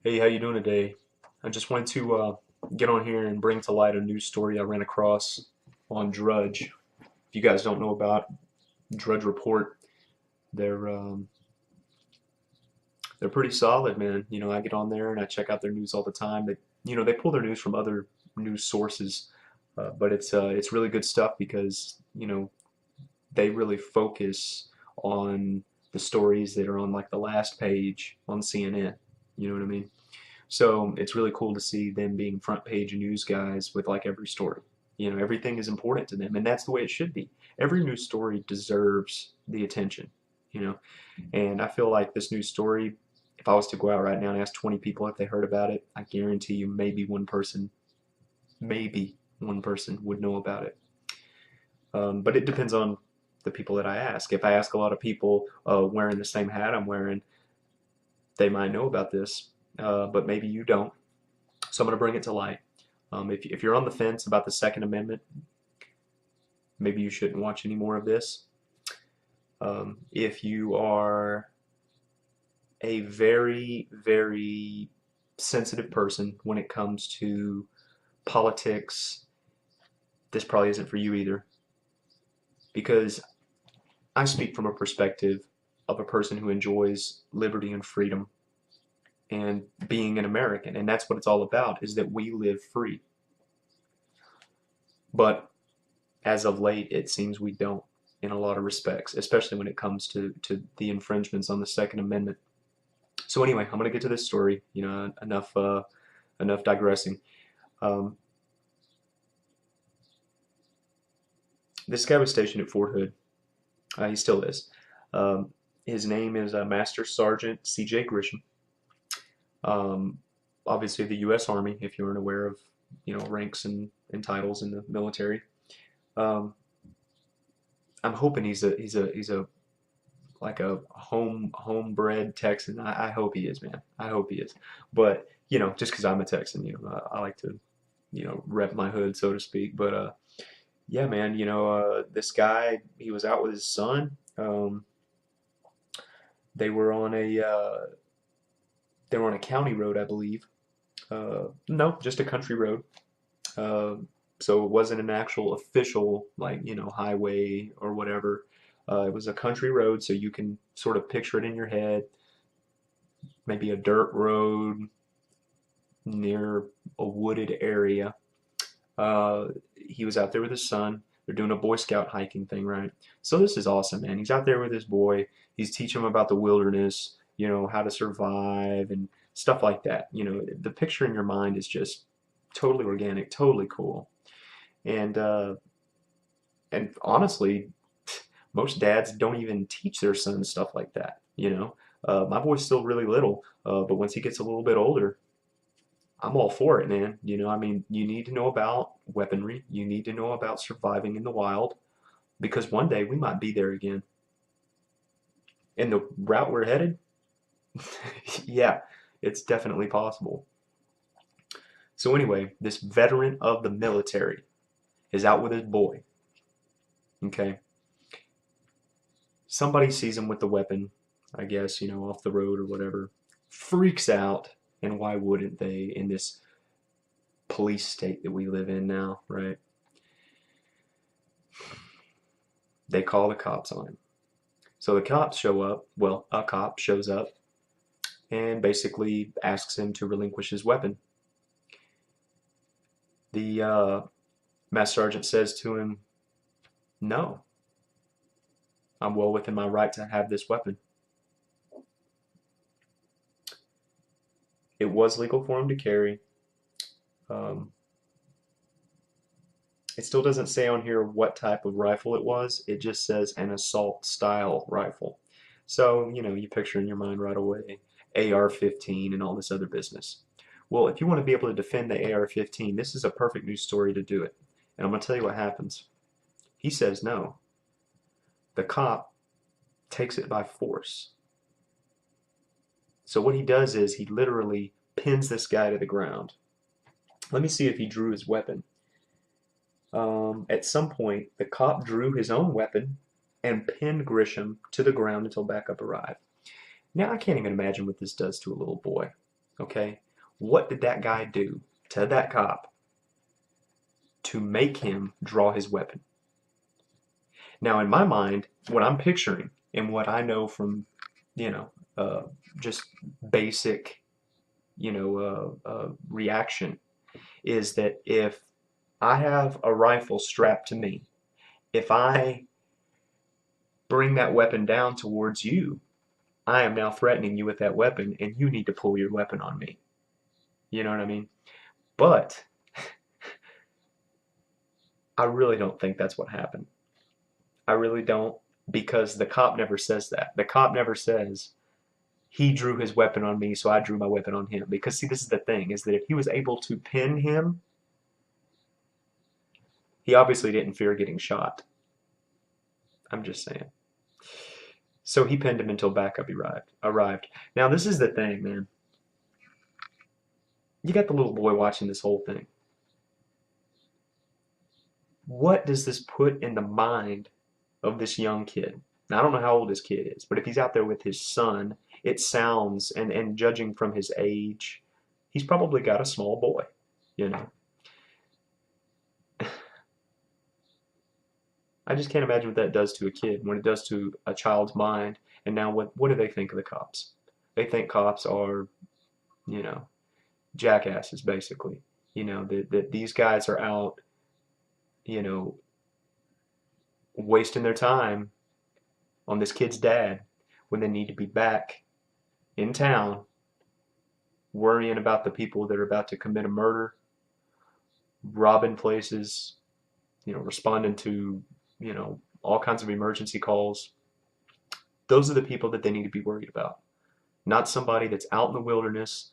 Hey, how you doing today? I just wanted to get on here and bring to light a news story I ran across on Drudge. If you guys don't know about Drudge Report, they're um, they're pretty solid, man. I get on there and I check out their news all the time. They pull their news from other news sources, but it's really good stuff because they really focus on the stories that are on like the last page on CNN. You know what I mean? So it's really cool to see them being front page news guys with like every story. Everything is important to them, and that's the way it should be. Every news story deserves the attention, you know. And I feel like this news story, if I was to go out right now and ask 20 people if they heard about it, I guarantee you maybe one person would know about it. But it depends on the people that I ask. If I ask a lot of people wearing the same hat I'm wearing, they might know about this, but maybe you don't. So I'm going to bring it to light. If you're on the fence about the Second Amendment, maybe you shouldn't watch any more of this. If you are a very, very sensitive person when it comes to politics, this probably isn't for you either. Because I speak from a perspective of a person who enjoys liberty and freedom and being an American. And that's what it's all about, is that we live free. But as of late, it seems we don't in a lot of respects, especially when it comes to the infringements on the Second Amendment. So anyway, I'm going to get to this story. Enough digressing. Um, this guy was stationed at Fort Hood. He still is. His name is Master Sergeant C.J. Grisham. Um, Obviously, the U.S. Army, if you aren't aware of, ranks and titles in the military. Um, I'm hoping he's a like a homebred Texan. I hope he is, man. I hope he is. But just because I'm a Texan, I like to rep my hood, so to speak. But yeah, man, this guy, he was out with his son. They were on a county road, I believe. No, just a country road. Uh, so it wasn't an actual official like highway or whatever. It was a country road, so you can sort of picture it in your head. Maybe a dirt road near a wooded area. He was out there with his son. They're doing a Boy Scout hiking thing, right? So this is awesome, man. He's out there with his boy. He's teaching him about the wilderness, how to survive and stuff like that. The picture in your mind is just totally organic, totally cool. And and honestly, most dads don't even teach their sons stuff like that. My boy's still really little, but once he gets a little bit older, I'm all for it, man. I mean, you need to know about weaponry. You need to know about surviving in the wild because one day we might be there again. And the route we're headed, yeah, it's definitely possible. So anyway, this veteran of the military is out with his boy. Okay. Somebody sees him with the weapon, I guess, off the road or whatever, freaks out, and why wouldn't they in this police state that we live in now, right? They call the cops on him. So the cops show up. Well, a cop shows up and basically asks him to relinquish his weapon. The master sergeant says to him, "No, I'm well within my right to have this weapon." It was legal for him to carry. Um, it still doesn't say on here what type of rifle it was. It just says an assault style rifle. So, you picture in your mind right away AR-15 and all this other business. Well, if you want to be able to defend the AR-15, this is a perfect news story to do it. And I'm going to tell you what happens. He says no. The cop takes it by force. So what he does is he literally pins this guy to the ground. Let me see if he drew his weapon. At some point, the cop drew his own weapon and pinned Grisham to the ground until backup arrived. Now, I can't even imagine what this does to a little boy. Okay? What did that guy do to that cop to make him draw his weapon? Now, in my mind, what I'm picturing and what I know from, you know, just basic, reaction is that if I have a rifle strapped to me, if I bring that weapon down towards you, I am now threatening you with that weapon, and you need to pull your weapon on me. You know what I mean? But I really don't think that's what happened. I really don't, because the cop never says that. The cop never says he drew his weapon on me, so I drew my weapon on him. Because see, this is the thing, is that if he was able to pin him, he obviously didn't fear getting shot. I'm just saying. So he pinned him until backup arrived. Now this is the thing, man. You got the little boy watching this whole thing. What does this put in the mind of this young kid? Now, I don't know how old this kid is, but if he's out there with his son, it sounds, and judging from his age, he's probably got a small boy, you know. I just can't imagine what that does to a kid, when it does to a child's mind. And now what do they think of the cops? They think cops are, you know, jackasses, basically. You know, that these guys are out, you know, wasting their time on this kid's dad when they need to be back in town worrying about the people that are about to commit a murder, robbing places, you know, responding to, you know, all kinds of emergency calls. Those are the people that they need to be worried about. Not somebody that's out in the wilderness,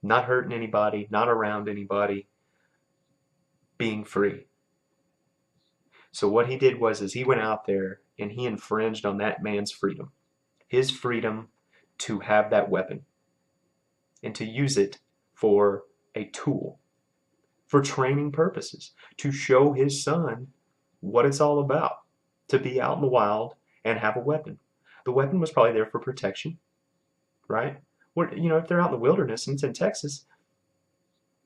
not hurting anybody, not around anybody, being free. So what he did was is he went out there and he infringed on that man's freedom. His freedom to have that weapon and to use it for a tool, for training purposes, to show his son what it's all about, to be out in the wild and have a weapon. The weapon was probably there for protection, right? You know, if they're out in the wilderness and it's in Texas,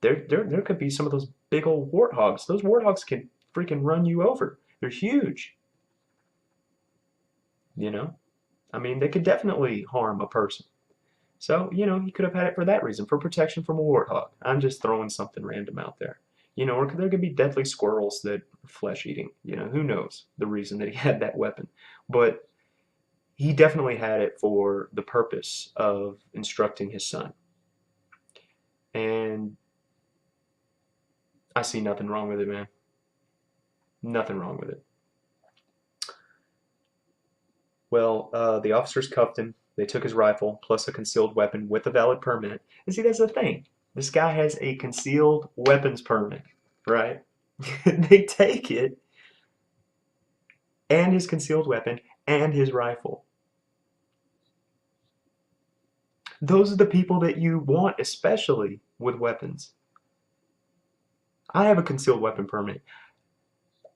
there could be some of those big old warthogs. Those warthogs can freaking run you over. They're huge. You know, I mean, they could definitely harm a person. So, you know, he could have had it for that reason, for protection from a warthog. I'm just throwing something random out there. You know, or there could be deadly squirrels that are flesh eating. You know, who knows the reason that he had that weapon. But he definitely had it for the purpose of instructing his son. And I see nothing wrong with it, man. Nothing wrong with it. Well, the officers cuffed him. They took his rifle, plus a concealed weapon with a valid permit. And see, that's the thing. This guy has a concealed weapons permit, right? They take it, and his concealed weapon, and his rifle. Those are the people that you want, especially with weapons. I have a concealed weapon permit.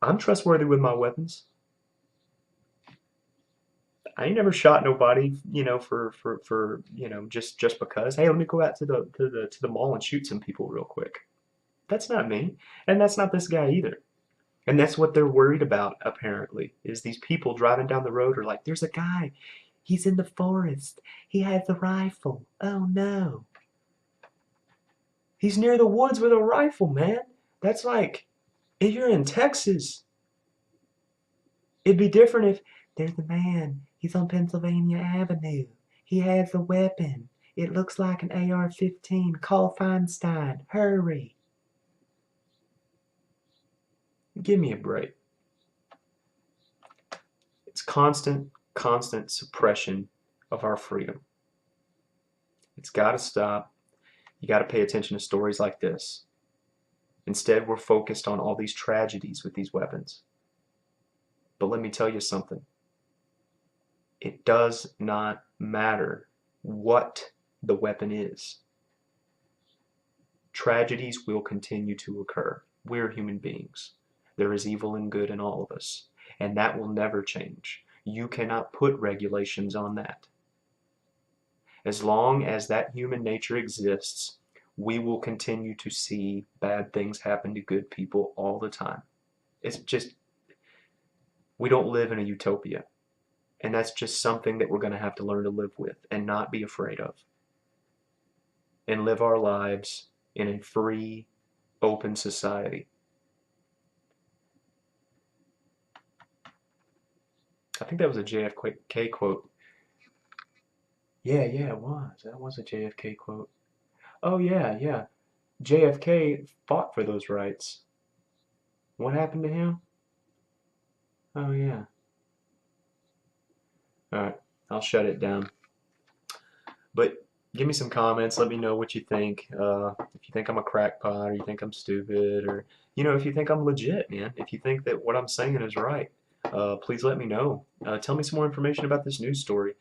I'm trustworthy with my weapons. I ain't never shot nobody, you know, for you know, just because. Hey, let me go out to the mall and shoot some people real quick. That's not me, and that's not this guy either. And that's what they're worried about, apparently, is these people driving down the road are like, there's a guy. He's in the forest. He has a rifle. Oh no. He's near the woods with a rifle, man. That's like, if you're in Texas, it'd be different if there's a man. He's on Pennsylvania Avenue. He has a weapon. It looks like an AR-15. Call Feinstein. Hurry. Give me a break. It's constant suppression of our freedom. It's got to stop. You got to pay attention to stories like this. Instead, we're focused on all these tragedies with these weapons. But let me tell you something. It does not matter what the weapon is. Tragedies will continue to occur. We're human beings. There is evil and good in all of us, and that will never change. You cannot put regulations on that. As long as that human nature exists, we will continue to see bad things happen to good people all the time. It's just, we don't live in a utopia. And that's just something that we're going to have to learn to live with and not be afraid of. And live our lives in a free, open society. I think that was a JFK quote. Yeah, yeah, it was. That was a JFK quote. Oh, yeah, yeah. JFK fought for those rights. What happened to him? Oh, yeah. All right, I'll shut it down. But give me some comments. Let me know what you think. If you think I'm a crackpot, or you think I'm stupid, or if you think I'm legit, man. If you think that what I'm saying is right, please let me know. Tell me some more information about this news story.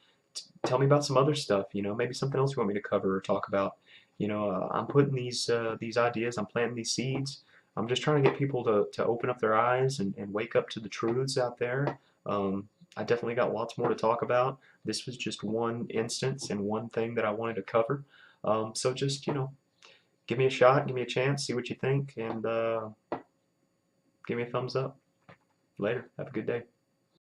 Tell me about some other stuff. Maybe something else you want me to cover or talk about. I'm putting these ideas. I'm planting these seeds. I'm just trying to get people to open up their eyes and wake up to the truths out there. I definitely got lots more to talk about. This was just one instance and one thing that I wanted to cover. So just, give me a shot, give me a chance, see what you think, and give me a thumbs up. Later. Have a good day.